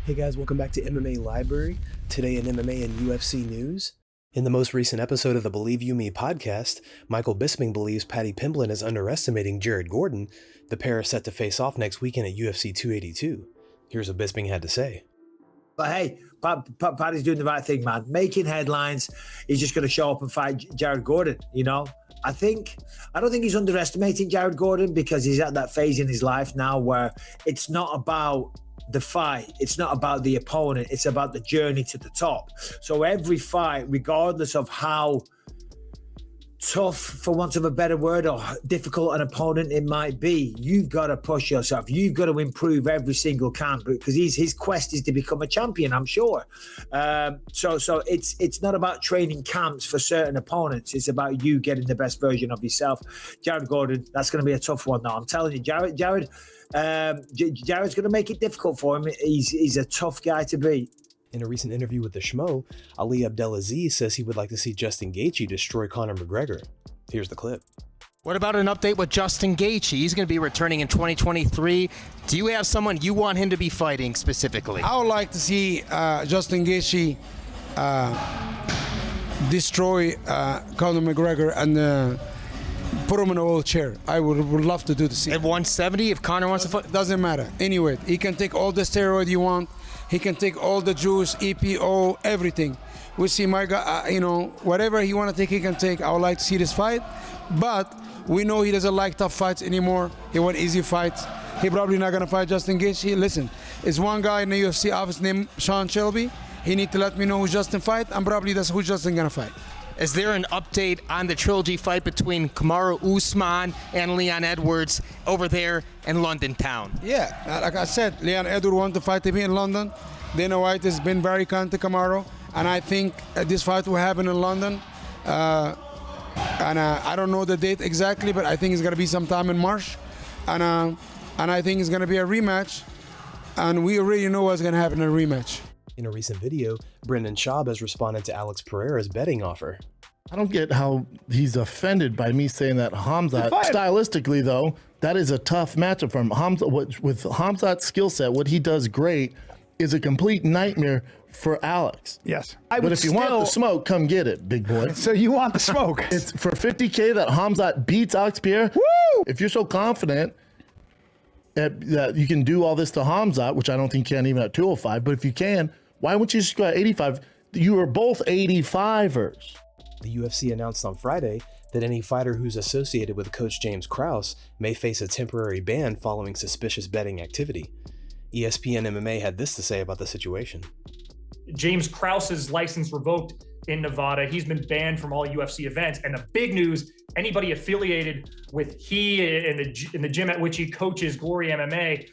Hey guys, welcome back to MMA Library. Today in MMA and UFC news. In the most recent episode of the Believe You Me podcast, Michael Bisping believes Paddy Pimblett is underestimating Jared Gordon. The pair are set to face off next weekend at UFC 282. Here's what Bisping had to say. But hey, Paddy's doing the right thing, man. Making headlines. He's just going to show up and fight Jared Gordon, you know? I don't think he's underestimating Jared Gordon because he's at that phase in his life now where it's not about the fight. It's not about the opponent. It's about the journey to the top. So every fight, regardless of how tough, for want of a better word, or difficult an opponent it might be, you've got to push yourself. You've got to improve every single camp because his quest is to become a champion, I'm sure. So it's not about training camps for certain opponents. It's about you getting the best version of yourself. Jared Gordon, that's going to be a tough one now. I'm telling you, Jared's going to make it difficult for him. He's a tough guy to beat. In a recent interview with the Schmo, Ali Abdelaziz says he would like to see Justin Gaethje destroy Conor McGregor. Here's the clip. What about an update with Justin Gaethje? He's going to be returning in 2023. Do you have someone you want him to be fighting specifically? I would like to see Justin Gaethje destroy Conor McGregor and put him in a wheelchair. I would love to do the same. At 170, if Conor wants to fight? Doesn't matter. Anyway, he can take all the steroid you want. He can take all the juice, EPO, everything. We see my guy, whatever he want to take, he can take. I would like to see this fight. But we know he doesn't like tough fights anymore. He want easy fights. He probably not going to fight Justin Gaethje. Listen, it's one guy in the UFC office named Sean Shelby. He need to let me know who Justin fight, and probably that's who Justin going to fight. Is there an update on the trilogy fight between Kamaru Usman and Leon Edwards over there in London town? Yeah, like I said, Leon Edwards want to fight to be in London. Dana White has been very kind to Kamaru, and I think this fight will happen in London. I don't know the date exactly, but I think it's going to be sometime in March. And I think it's going to be a rematch, and we already know what's going to happen in a rematch. In a recent video, Brandan Schaub has responded to Alex Pereira's betting offer. I don't get how he's offended by me saying that Khamzat. Stylistically, though, that is a tough matchup for him. With Khamzat's skill set, what he does great is a complete nightmare for Alex. Yes. But if you want the smoke, come get it, big boy. So you want the smoke. It's for $50K that Khamzat beats Alex Pereira. Woo! If you're so confident that you can do all this to Khamzat, which I don't think you can even at 205, but if you can, why wouldn't you just go at 85? You are both 85ers. The UFC announced on Friday that any fighter who's associated with coach James Krause may face a temporary ban following suspicious betting activity. ESPN MMA had this to say about the situation. James Krause's license revoked in Nevada. He's been banned from all UFC events. And the big news, anybody affiliated with in the gym at which he coaches, Glory MMA,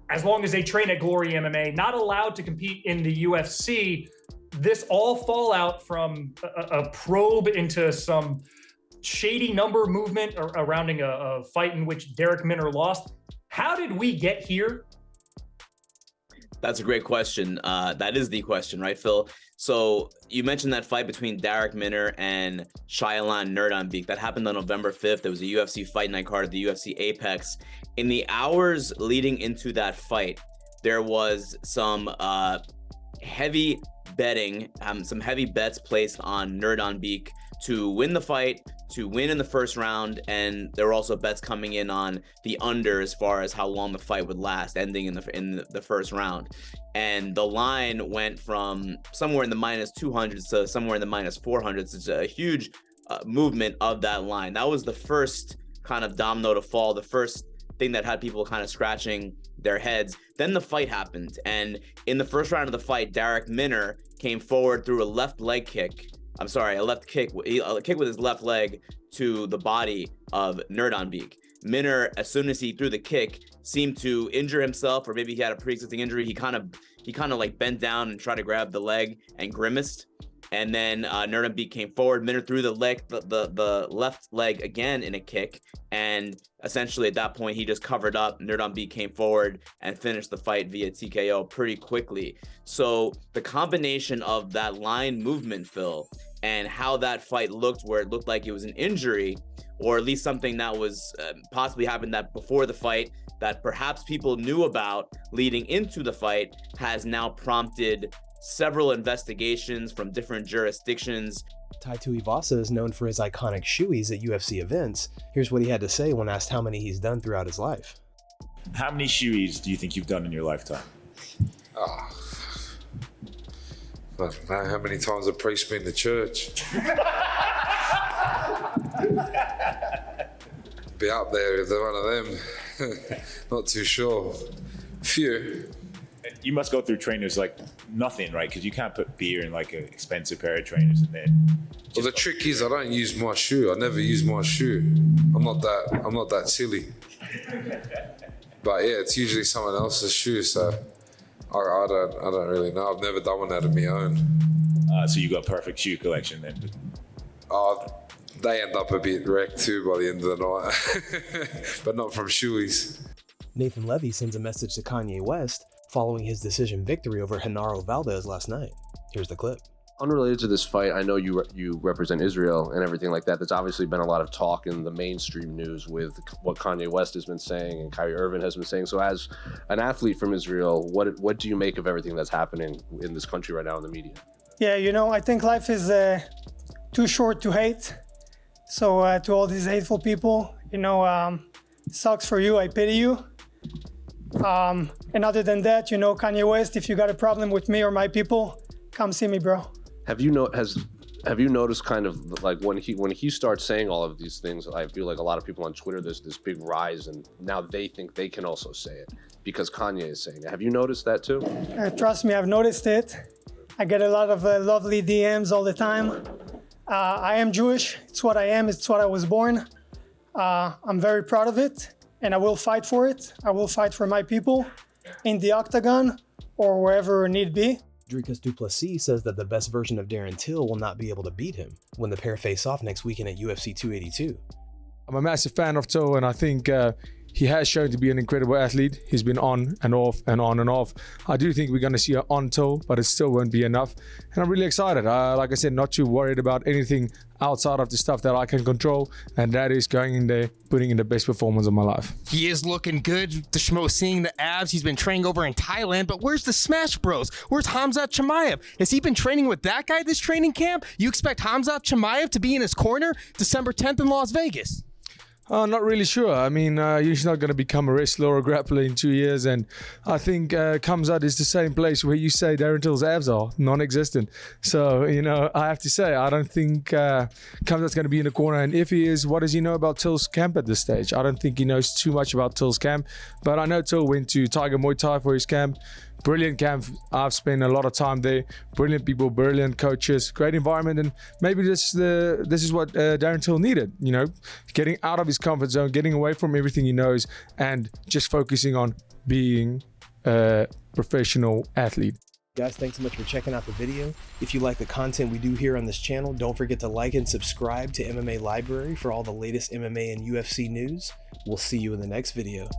as long as they train at Glory MMA, not allowed to compete in the UFC. This all fallout from a probe into some shady number movement surrounding a fight in which Darrick Minner lost. How did we get here? That's a great question. That is the question, right, Phil? So you mentioned that fight between Darrick Minner and Shailan Nurdanbeek. That happened on November 5th. There was a UFC Fight Night card at the UFC Apex. In the hours leading into that fight, there was some heavy betting, some heavy bets placed on Nurdanbeek to win the fight, to win in the first round, and there were also bets coming in on the under as far as how long the fight would last, ending in the first round. And the line went from somewhere in the -200s to somewhere in the -400s. It's a huge movement of that line. That was the first kind of domino to fall, the first thing that had people kind of scratching their heads. Then the fight happened, and in the first round of the fight, Darrick Minner came forward through a left kick with his left leg to the body of Nurdanbeek. Minner, as soon as he threw the kick, seemed to injure himself, or maybe he had a pre-existing injury. He kind of like bent down and tried to grab the leg and grimaced. And then Nurdanbeek came forward. Minner threw the left leg again in a kick, and essentially at that point he just covered up. Nurdanbeek came forward and finished the fight via TKO pretty quickly. So the combination of that line movement, Phil, and how that fight looked, where it looked like it was an injury, or at least something that was possibly happened that before the fight that perhaps people knew about leading into the fight, has now prompted several investigations from different jurisdictions. Tavasa is known for his iconic Shoeys at UFC events. Here's what he had to say when asked how many he's done throughout his life. How many Shoeys do you think you've done in your lifetime? Oh, I don't know how many times a priest been to church. Be up there if they're one of them. Not too sure. Few. And you must go through trainers like nothing, right? Because you can't put beer in like an expensive pair of trainers and then. Well, the trick is I don't use my shoe. I never use my shoe. I'm not that silly. But yeah, it's usually someone else's shoe, so I don't really know. I've never done one out of my own. So you got a perfect shoe collection then? They end up a bit wrecked too by the end of the night, but not from Shoeys. Nathan Levy sends a message to Kanye West following his decision victory over Genaro Valdez last night. Here's the clip. Unrelated to this fight, I know you represent Israel and everything like that. There's obviously been a lot of talk in the mainstream news with what Kanye West has been saying and Kyrie Irving has been saying. So as an athlete from Israel, what do you make of everything that's happening in this country right now in the media? Yeah, I think life is too short to hate. So to all these hateful people, sucks for you, I pity you. And other than that, Kanye West, if you got a problem with me or my people, come see me, bro. Have you noticed kind of like when he starts saying all of these things, I feel like a lot of people on Twitter, there's this big rise and now they think they can also say it because Kanye is saying it. Have you noticed that too? Trust me, I've noticed it. I get a lot of lovely DMs all the time. I am Jewish. It's what I am. It's what I was born. I'm very proud of it and I will fight for it. I will fight for my people in the octagon or wherever need be. Dricus du Plessis says that the best version of Darren Till will not be able to beat him when the pair face off next weekend at UFC 282. I'm a massive fan of Till, and I think he has shown to be an incredible athlete. He's been on and off and on and off. I do think we're going to see an on Till, but it still won't be enough. And I'm really excited. Like I said, not too worried about anything outside of the stuff that I can control, and that is going in there, putting in the best performance of my life. He is looking good. The Schmo seeing the abs. He's been training over in Thailand, but where's the Smash Bros? Where's Khamzat Chimaev? Has he been training with that guy this training camp? You expect Khamzat Chimaev to be in his corner December 10th in Las Vegas? Not really sure. I mean, he's not going to become a wrestler or a grappler in 2 years, and I think Khamzat is the same place where you say Darren Till's abs are non-existent. So, I have to say, I don't think Khamzat's going to be in the corner, and if he is, what does he know about Till's camp at this stage? I don't think he knows too much about Till's camp, but I know Till went to Tiger Muay Thai for his camp. Brilliant camp. I've spent a lot of time there. Brilliant people, brilliant coaches, great environment, and maybe this is what Darren Till needed. Getting out of his comfort zone, getting away from everything he knows, and just focusing on being a professional athlete. Guys, thanks so much for checking out the video. If you like the content we do here on this channel, don't forget to like and subscribe to MMA Library for all the latest MMA and UFC news. We'll see you in the next video.